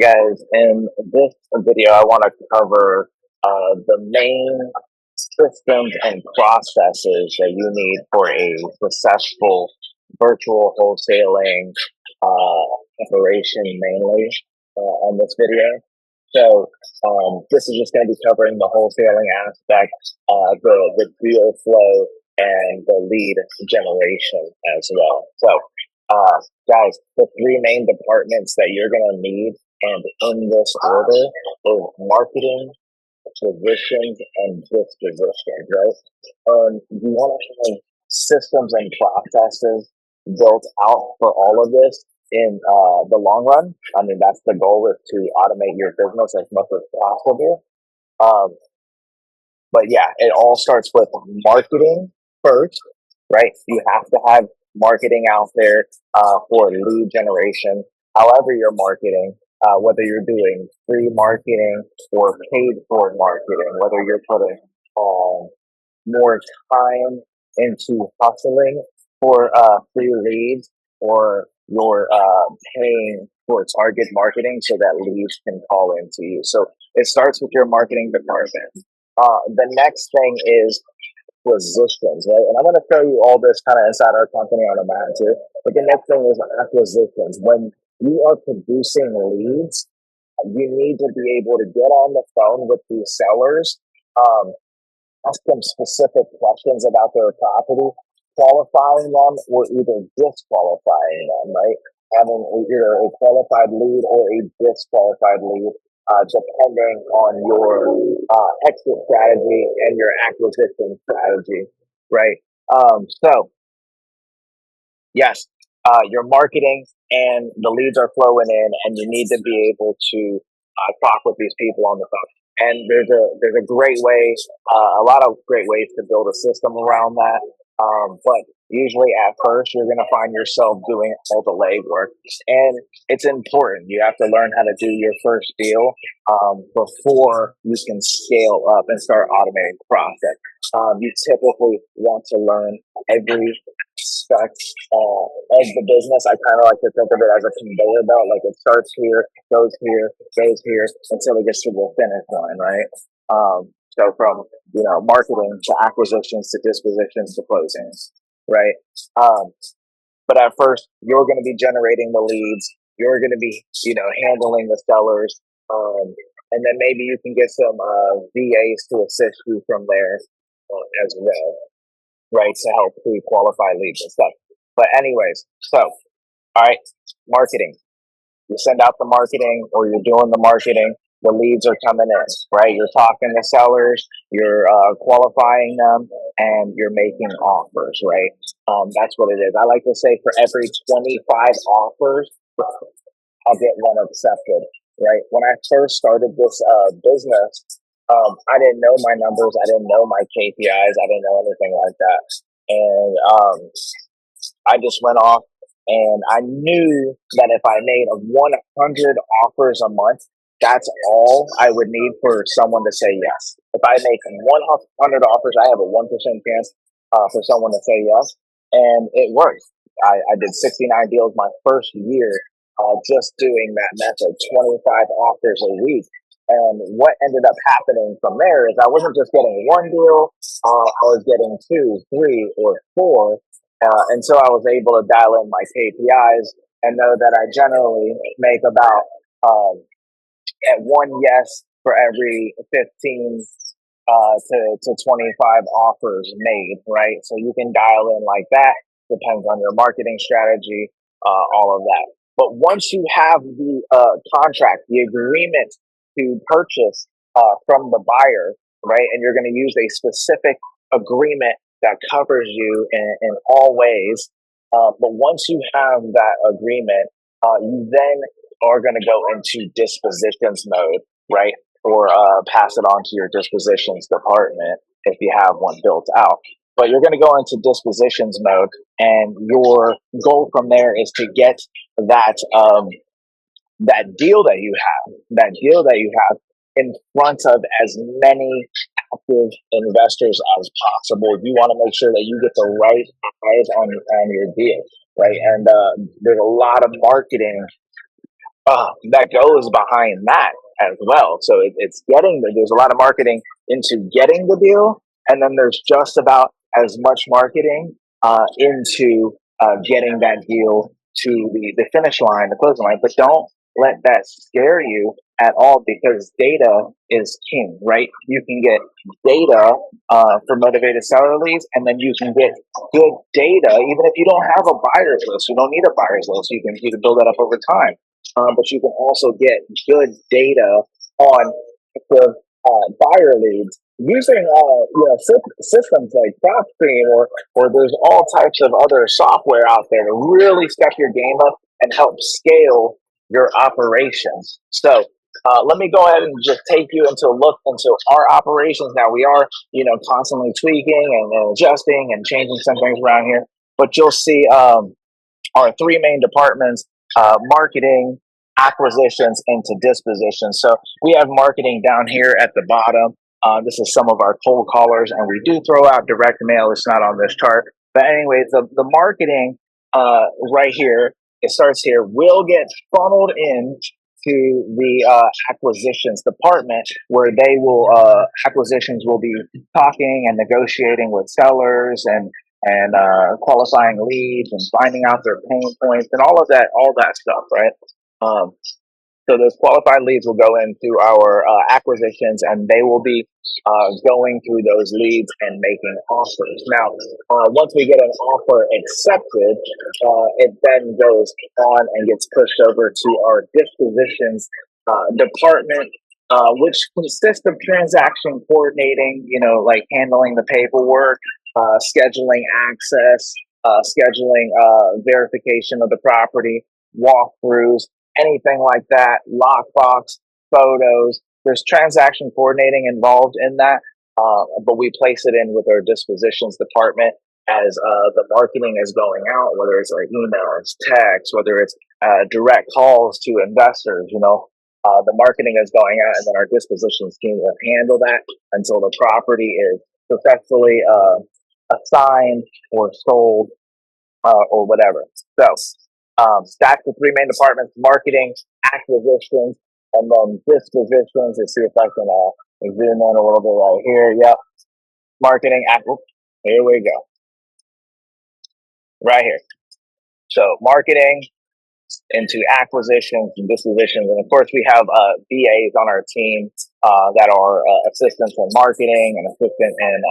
Guys, in this video, I want to cover the main systems and processes that you need for a successful virtual wholesaling operation, mainly on this video. So, this is just going to be covering the wholesaling aspect, the deal flow, and the lead generation as well. So, guys, the three main departments that you're going to need, and in this order, is marketing, acquisitions, and dispositions, right? You want to have systems and processes built out for all of this in the long run. I mean, that's the goal, is to automate your business as much as possible. Um, but yeah, it all starts with marketing first, right? You have to have marketing out there for lead generation. However, you're marketing, whether you're doing free marketing or paid for marketing, whether you're putting more time into hustling for free leads, or you're paying for target marketing so that leads can call into you. So it starts with your marketing department. The next thing is acquisitions, right? And I'm going to show you all this kind of inside our company on a map too. But the next thing is acquisitions. When you are producing leads, you need to be able to get on the phone with these sellers, um, ask them specific questions about their property, qualifying them or either disqualifying them, right? Having either a qualified lead or a disqualified lead, depending on your exit strategy and your acquisition strategy, right? So, yes, your marketing and the leads are flowing in, and you need to be able to talk with these people on the phone. And there's a great way, a lot of great ways to build a system around that. But usually at first, you're going to find yourself doing all the legwork, and it's important. You have to learn how to do your first deal before you can scale up and start automating the process. You typically want to learn every aspect of the business. I kind of like to think of it as a conveyor belt. Like, it starts here, goes here until it gets to the finish line, right? So from marketing to acquisitions to dispositions to closings, right? Um, but at first, you're going to be generating the leads. You're going to be handling the sellers, and then maybe you can get some VAs to assist you from there as well, right? To help pre-qualify leads and stuff. But anyways, so all right, marketing. You send out the marketing, or you're doing the marketing. The leads are coming in, right? You're talking to sellers, you're qualifying them, and you're making offers, right? That's what it is. I like to say, for every 25 offers, I'll get one accepted, right? When I first started this business, I didn't know my numbers. I didn't know my KPIs. I didn't know anything like that. And I just went off, and I knew that if I made 100 offers a month, that's all I would need for someone to say yes. If I make 100 offers, I have a 1% chance for someone to say yes. And it worked. I did 69 deals my first year, just doing that method, 25 offers a week. And what ended up happening from there is I wasn't just getting one deal, I was getting two, three, or four, until I was able to dial in my KPIs and know that I generally make about at one yes for every 15 to 25 offers made, right? So you can dial in like that. Depends on your marketing strategy, all of that. But once you have the contract, the agreement to purchase from the buyer, right, and you're going to use a specific agreement that covers you in all ways. But once you have that agreement, you then are going to go into dispositions mode, right? Or pass it on to your dispositions department if you have one built out. But you're going to go into dispositions mode, and your goal from there is to get that that deal that you have in front of as many active investors as possible. You want to make sure that you get the right eyes on your deal, right? And there's a lot of marketing that goes behind that as well. So it's getting there's a lot of marketing into getting the deal, and then there's just about as much marketing into getting that deal to the finish line, the closing line. But don't let that scare you at all, because data is king, right? You can get data for motivated seller leads, and then you can get good data even if you don't have a buyer's list. You don't need a buyer's list. You can build that up over time, but you can also get good data on the buyer leads using systems like Propstream, or there's all types of other software out there to really step your game up and help scale your operations. So let me go ahead and just take you into a look into our operations. Now we are, constantly tweaking and adjusting and changing some things around here, but you'll see our three main departments: marketing, acquisitions, into dispositions. So we have marketing down here at the bottom. This is some of our cold callers, and we do throw out direct mail. It's not on this chart. But anyways, the marketing right here, it starts here, will get funneled in to the acquisitions department, where acquisitions will be talking and negotiating with sellers and qualifying leads and finding out their pain points and all that stuff, right? Um, so those qualified leads will go into our acquisitions, and they will be going through those leads and making offers. Now, once we get an offer accepted, it then goes on and gets pushed over to our dispositions department, which consists of transaction coordinating, like handling the paperwork, scheduling access, scheduling verification of the property, walkthroughs, anything like that, lockbox, photos. There's transaction coordinating involved in that, but we place it in with our dispositions department as the marketing is going out, whether it's like emails, text, whether it's direct calls to investors. The marketing is going out, and then our dispositions team will handle that until the property is successfully assigned or sold or whatever. So that's the three main departments: marketing, acquisitions, and then dispositions. Let's see if I can zoom in a little bit right here. Yep, marketing, here we go, right here. So marketing into acquisitions and dispositions, and of course we have VAs on our team that are assistants in marketing and assistant in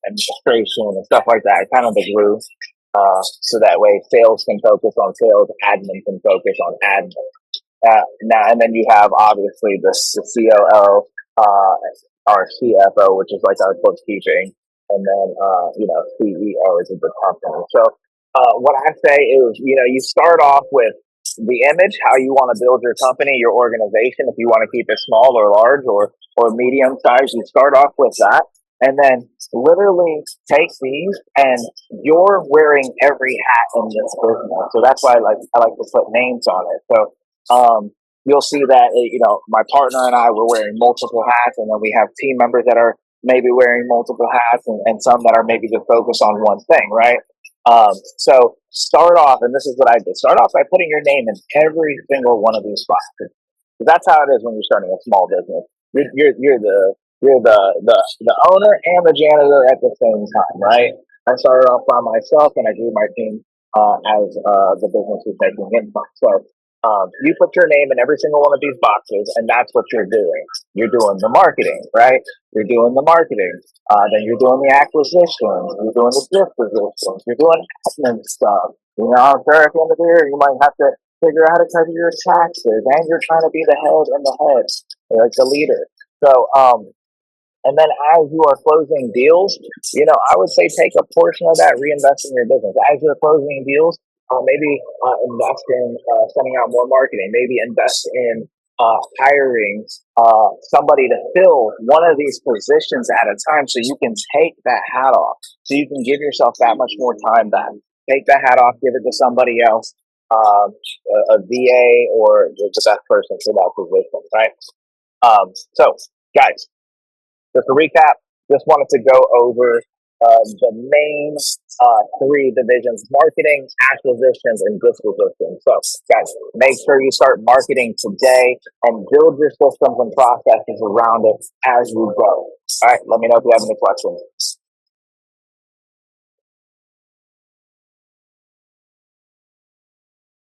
administration and stuff like that. Kind of the glue. So that way sales can focus on sales, admin can focus on admin. Now, and then you have obviously the COO, our CFO, which is like our bookkeeping, and then CEO is of the company. So what I say is, you start off with the image, how you want to build your company, your organization. If you want to keep it small or large or medium size, you start off with that, and then literally take these, and you're wearing every hat in this business. So that's why I like to put names on it. So you'll see that my partner and I, we're wearing multiple hats, and then we have team members that are maybe wearing multiple hats, and some that are maybe just focused on one thing, right? So start off, and this is what I did. Start off by putting your name in every single one of these boxes. That's how it is when you're starting a small business. You're the owner and the janitor at the same time, right? I started off by myself, and I grew my team as the business was making income. So you put your name in every single one of these boxes, and that's what you're doing. You're doing the marketing, right? You're doing the marketing. Then you're doing the acquisitions. You're doing the dispositions. You're doing admin stuff. At the end of the year, you might have to figure out how to cover your taxes, and you're trying to be the head and the head, like the leader. So, and then as you are closing deals, I would say take a portion of that, reinvest in your business. As you're closing deals, maybe invest in sending out more marketing. Maybe invest in hiring somebody to fill one of these positions at a time, so you can take that hat off. So you can give yourself that much more time back. Take that hat off, give it to somebody else, a VA or the best person for that position, right? So, guys, just to recap, just wanted to go over the main three divisions: marketing, acquisitions, and disposition. So, guys, make sure you start marketing today and build your systems and processes around it as you go. All right, let me know if you have any questions.